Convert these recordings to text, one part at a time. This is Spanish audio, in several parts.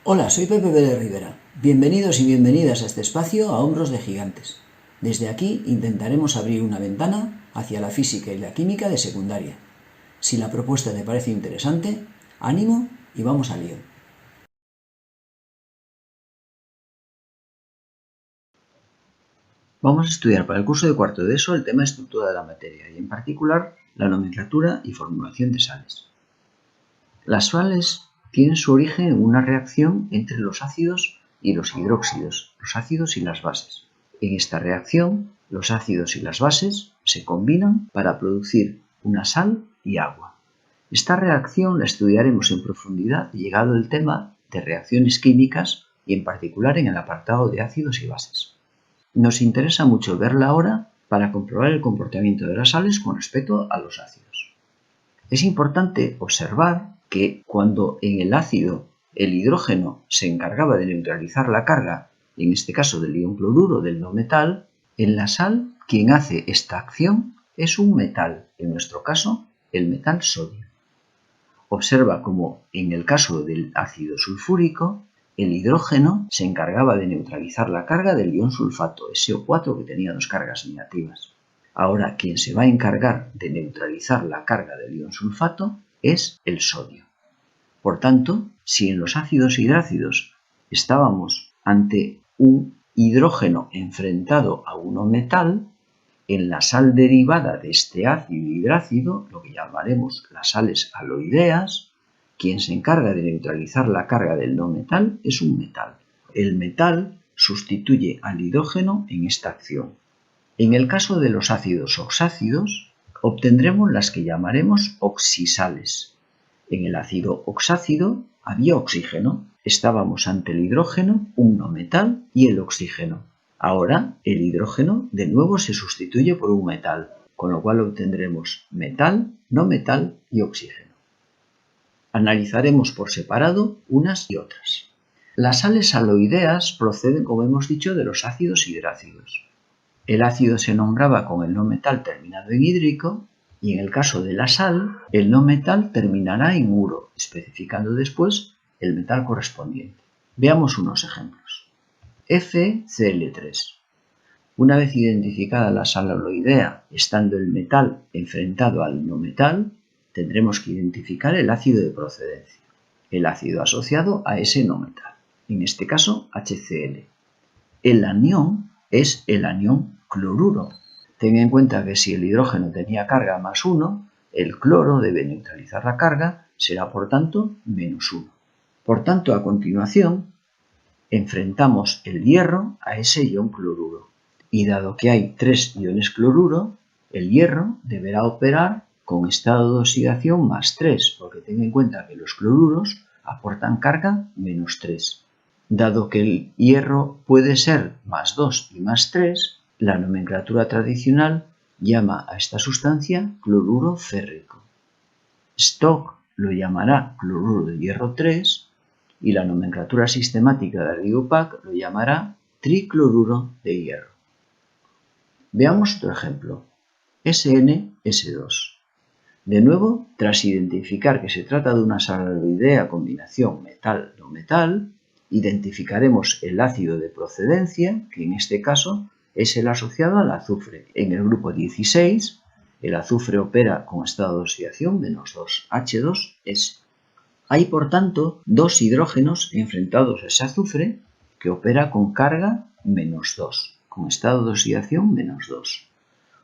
Hola, soy Pepe Pérez Rivera. Bienvenidos y bienvenidas a este espacio a Hombros de Gigantes. Desde aquí intentaremos abrir una ventana hacia la física y la química de secundaria. Si la propuesta te parece interesante, ánimo y vamos al lío. Vamos a estudiar para el curso de cuarto de ESO el tema estructura de la materia y en particular la nomenclatura y formulación de sales. Las sales tienen su origen en una reacción entre los ácidos y los hidróxidos, los ácidos y las bases. En esta reacción, los ácidos y las bases se combinan para producir una sal y agua. Esta reacción la estudiaremos en profundidad llegado el tema de reacciones químicas y en particular en el apartado de ácidos y bases. Nos interesa mucho verla ahora para comprobar el comportamiento de las sales con respecto a los ácidos. Es importante observar que cuando en el ácido el hidrógeno se encargaba de neutralizar la carga, en este caso del ion cloruro del no metal, en la sal quien hace esta acción es un metal, en nuestro caso el metal sodio. Observa como en el caso del ácido sulfúrico, el hidrógeno se encargaba de neutralizar la carga del ion sulfato, SO4, que tenía dos cargas negativas. Ahora, quien se va a encargar de neutralizar la carga del ion sulfato es el sodio. Por tanto, si en los ácidos hidrácidos estábamos ante un hidrógeno enfrentado a un metal, en la sal derivada de este ácido hidrácido, lo que llamaremos las sales aloideas, quien se encarga de neutralizar la carga del no metal es un metal. El metal sustituye al hidrógeno en esta acción. En el caso de los ácidos oxácidos, obtendremos las que llamaremos oxisales. En el ácido oxácido había oxígeno. Estábamos ante el hidrógeno, un no metal y el oxígeno. Ahora el hidrógeno de nuevo se sustituye por un metal, con lo cual obtendremos metal, no metal y oxígeno. Analizaremos por separado unas y otras. Las sales aloideas proceden, como hemos dicho, de los ácidos hidrácidos. El ácido se nombraba con el no metal terminado en hídrico y en el caso de la sal, el no metal terminará en uro, especificando después el metal correspondiente. Veamos unos ejemplos. FCl3. Una vez identificada la sal aloidea, estando el metal enfrentado al no metal, tendremos que identificar el ácido de procedencia, el ácido asociado a ese no metal, en este caso HCl. El anión es el anión cloruro. Ten en cuenta que si el hidrógeno tenía carga más 1, el cloro debe neutralizar la carga, será por tanto menos 1. Por tanto, a continuación, enfrentamos el hierro a ese ion cloruro. Y dado que hay 3 iones cloruro, el hierro deberá operar con estado de oxidación más 3, porque ten en cuenta que los cloruros aportan carga menos 3. Dado que el hierro puede ser más 2 y más 3, la nomenclatura tradicional llama a esta sustancia cloruro férrico. Stock lo llamará cloruro de hierro 3 y la nomenclatura sistemática de Riopac lo llamará tricloruro de hierro. Veamos otro ejemplo. SnS2. De nuevo, tras identificar que se trata de una sal aloidea combinación metal-no metal, identificaremos el ácido de procedencia, que en este caso es el asociado al azufre. En el grupo 16, el azufre opera con estado de oxidación menos 2, H2S. Hay, por tanto, dos hidrógenos enfrentados a ese azufre que opera con carga menos 2, con estado de oxidación menos 2.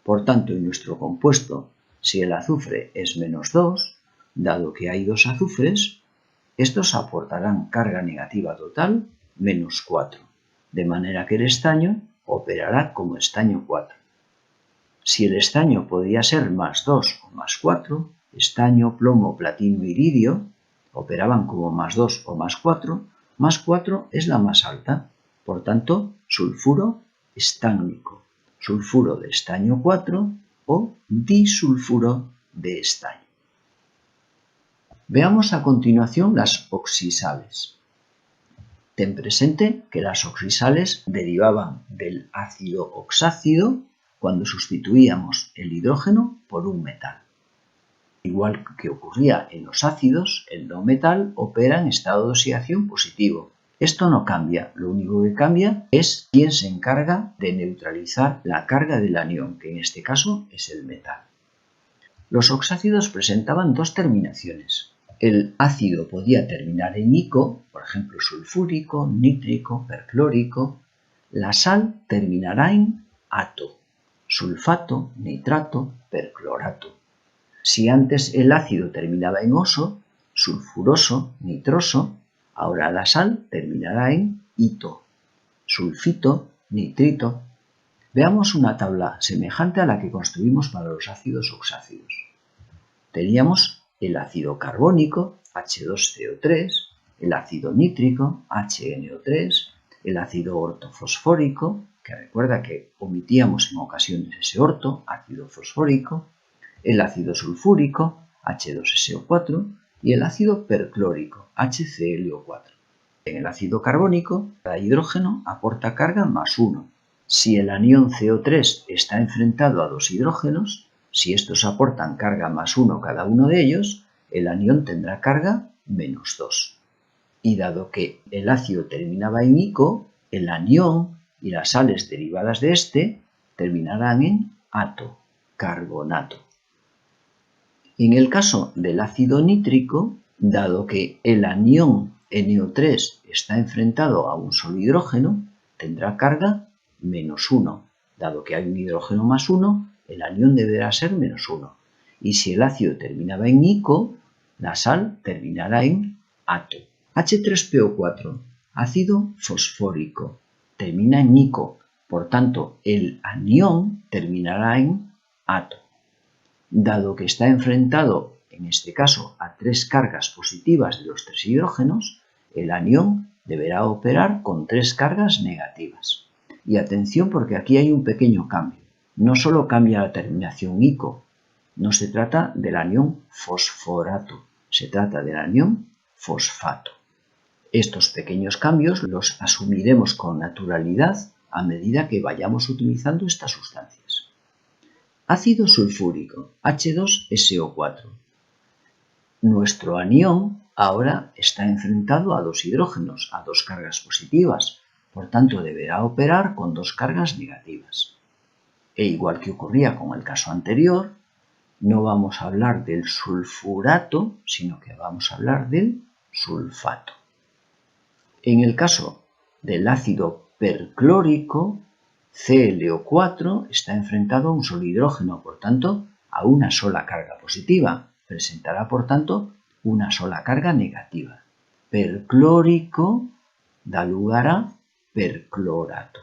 Por tanto, en nuestro compuesto, si el azufre es menos 2, dado que hay dos azufres, estos aportarán carga negativa total menos 4, de manera que el estaño operará como estaño 4. Si el estaño podía ser más 2 o más 4, estaño, plomo, platino, iridio, operaban como más 2 o más 4 es la más alta. Por tanto, sulfuro estánico, sulfuro de estaño 4 o disulfuro de estaño. Veamos a continuación las oxisales. Ten presente que las oxisales derivaban del ácido oxácido cuando sustituíamos el hidrógeno por un metal. Igual que ocurría en los ácidos, el no metal opera en estado de oxidación positivo. Esto no cambia, lo único que cambia es quién se encarga de neutralizar la carga del anión, que en este caso es el metal. Los oxácidos presentaban dos terminaciones. El ácido podía terminar en ico, por ejemplo sulfúrico, nítrico, perclórico. La sal terminará en ato, sulfato, nitrato, perclorato. Si antes el ácido terminaba en oso, sulfuroso, nitroso, ahora la sal terminará en ito, sulfito, nitrito. Veamos una tabla semejante a la que construimos para los ácidos oxácidos. Teníamos el ácido carbónico, H2CO3, el ácido nítrico, HNO3, el ácido ortofosfórico, que recuerda que omitíamos en ocasiones ese orto, ácido fosfórico, el ácido sulfúrico, H2SO4, y el ácido perclórico, HClO4. En el ácido carbónico, cada hidrógeno aporta carga más 1. Si el anión CO3 está enfrentado a dos hidrógenos, si estos aportan carga más 1 cada uno de ellos, el anión tendrá carga menos 2. Y dado que el ácido terminaba en ico, el anión y las sales derivadas de este terminarán en ato, carbonato. En el caso del ácido nítrico, dado que el anión NO3 está enfrentado a un solo hidrógeno, tendrá carga menos 1. Dado que hay un hidrógeno más 1, el anión deberá ser menos 1. Y si el ácido terminaba en ico, la sal terminará en ato. H3PO4, ácido fosfórico, termina en ico. Por tanto, el anión terminará en ato. Dado que está enfrentado, en este caso, a tres cargas positivas de los tres hidrógenos, el anión deberá operar con tres cargas negativas. Y atención porque aquí hay un pequeño cambio. No solo cambia la terminación ico, no se trata del anión fosforato, se trata del anión fosfato. Estos pequeños cambios los asumiremos con naturalidad a medida que vayamos utilizando estas sustancias. Ácido sulfúrico, H2SO4. Nuestro anión ahora está enfrentado a dos hidrógenos, a dos cargas positivas, por tanto deberá operar con dos cargas negativas. E igual que ocurría con el caso anterior, no vamos a hablar del sulfurato, sino que vamos a hablar del sulfato. En el caso del ácido perclórico, ClO4 está enfrentado a un solo hidrógeno, por tanto, a una sola carga positiva. Presentará, por tanto, una sola carga negativa. Perclórico da lugar a perclorato.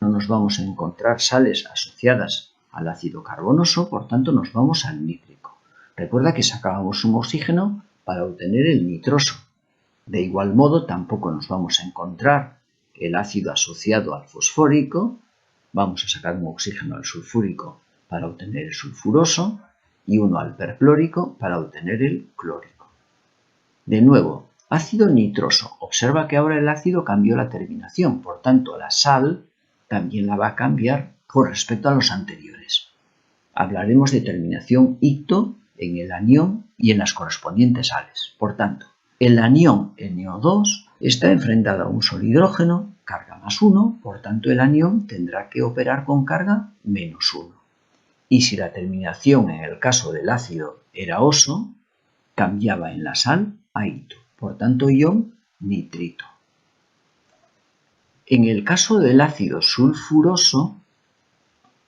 No nos vamos a encontrar sales asociadas al ácido carbonoso, por tanto, nos vamos al nítrico. Recuerda que sacábamos un oxígeno para obtener el nitroso. De igual modo, tampoco nos vamos a encontrar el ácido asociado al fosfórico, vamos a sacar un oxígeno al sulfúrico para obtener el sulfuroso y uno al perclórico para obtener el clórico. De nuevo, ácido nitroso. Observa que ahora el ácido cambió la terminación, por tanto la sal también la va a cambiar con respecto a los anteriores. Hablaremos de terminación icto en el anión y en las correspondientes sales. Por tanto, el anión NO2 está enfrentado a un solo hidrógeno, carga más 1, por tanto el anión tendrá que operar con carga menos 1. Y si la terminación en el caso del ácido era oso, cambiaba en la sal a ito, por tanto ion nitrito. En el caso del ácido sulfuroso,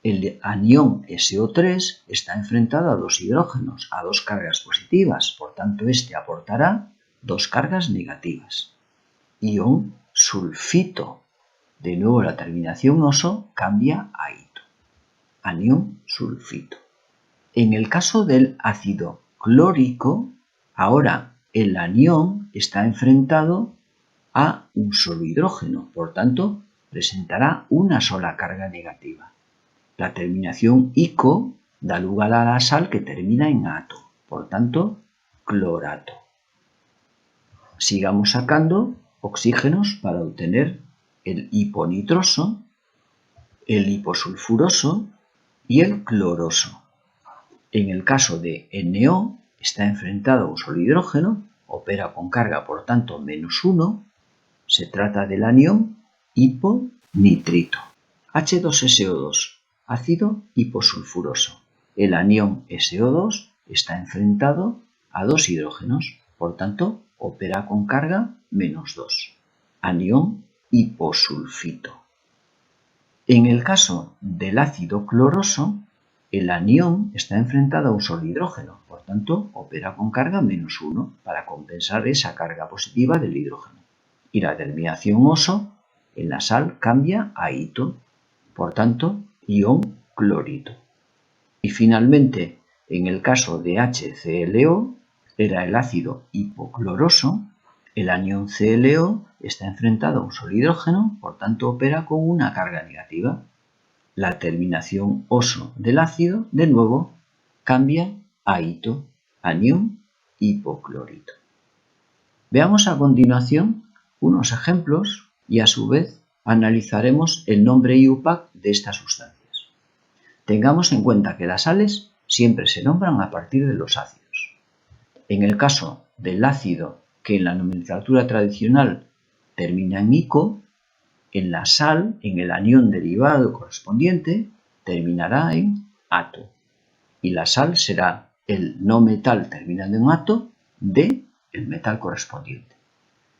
el anión SO3 está enfrentado a dos hidrógenos, a dos cargas positivas, por tanto este aportará dos cargas negativas. Ion sulfito. De nuevo la terminación oso cambia a ito. Anión sulfito. En el caso del ácido clórico, ahora el anión está enfrentado a un solo hidrógeno, por tanto presentará una sola carga negativa. La terminación ico da lugar a la sal que termina en ato, por tanto clorato. Sigamos sacando oxígenos para obtener el hiponitroso, el hiposulfuroso y el cloroso. En el caso de NO, está enfrentado a un solo hidrógeno, opera con carga, por tanto, -1. Se trata del anión hiponitrito. H2SO2, ácido hiposulfuroso. El anión SO2 está enfrentado a dos hidrógenos, por tanto, opera con carga -2. Anión hiposulfito. En el caso del ácido cloroso, el anión está enfrentado a un solo hidrógeno, por tanto, opera con carga -1 para compensar esa carga positiva del hidrógeno. Y la terminación oso en la sal cambia a ito, por tanto, ion clorito. Y finalmente, en el caso de HClO, era el ácido hipocloroso, el anión ClO está enfrentado a un solo hidrógeno, por tanto opera con una carga negativa. La terminación oso del ácido, de nuevo, cambia a ito, anión hipoclorito. Veamos a continuación unos ejemplos y a su vez analizaremos el nombre IUPAC de estas sustancias. Tengamos en cuenta que las sales siempre se nombran a partir de los ácidos. En el caso del ácido que en la nomenclatura tradicional termina en ico, en la sal, en el anión derivado correspondiente, terminará en ato. Y la sal será el no metal terminando en ato de el metal correspondiente.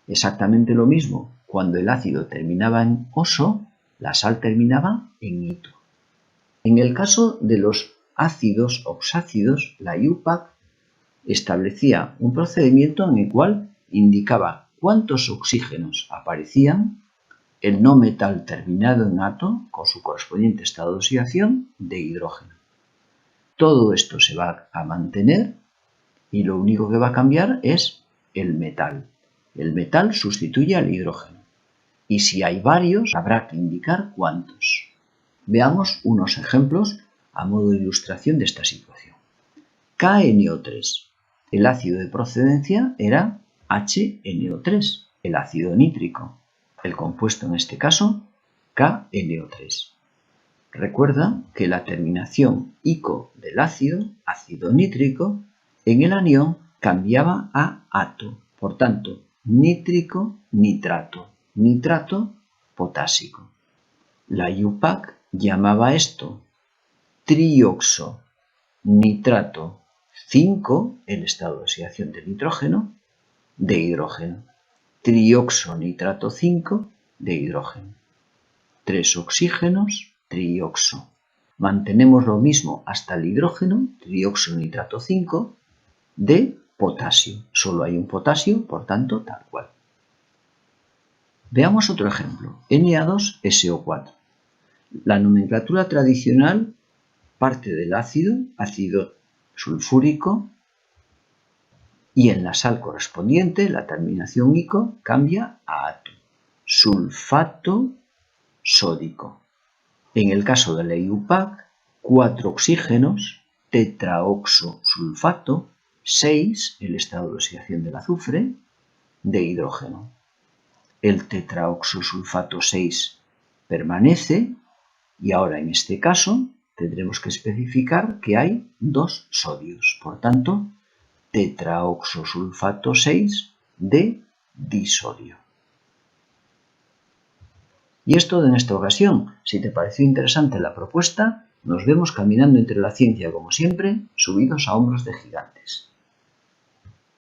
Exactamente lo mismo cuando el ácido terminaba en oso, la sal terminaba en ito. En el caso de los ácidos oxácidos, la IUPAC establecía un procedimiento en el cual indicaba cuántos oxígenos aparecían, el no metal terminado en ato con su correspondiente estado de oxidación de hidrógeno. Todo esto se va a mantener y lo único que va a cambiar es el metal. El metal sustituye al hidrógeno. Y si hay varios, habrá que indicar cuántos. Veamos unos ejemplos a modo de ilustración de esta situación. KNO3. El ácido de procedencia era HNO3, el ácido nítrico. El compuesto en este caso, KNO3. Recuerda que la terminación ico del ácido nítrico, en el anión cambiaba a ato. Por tanto, nítrico, nitrato, nitrato, potásico. La IUPAC llamaba esto trioxo nitrato 5, el estado de oxidación del nitrógeno, de hidrógeno. Trioxo nitrato 5 de hidrógeno. 3 oxígenos, trioxo. Mantenemos lo mismo hasta el hidrógeno, trioxo nitrato 5, de potasio. Solo hay un potasio, por tanto, tal cual. Veamos otro ejemplo. Na2SO4. La nomenclatura tradicional parte del ácido sulfúrico, y en la sal correspondiente, la terminación ico cambia a ato. Sulfato sódico. En el caso de la IUPAC, 4 oxígenos, tetraoxosulfato, 6, el estado de oxidación del azufre, de hidrógeno. El tetraoxosulfato 6 permanece y ahora en este caso tendremos que especificar que hay 2 sodios. Por tanto, tetraoxosulfato 6 de disodio. Y es todo en esta ocasión. Si te pareció interesante la propuesta, nos vemos caminando entre la ciencia como siempre, subidos a hombros de gigantes.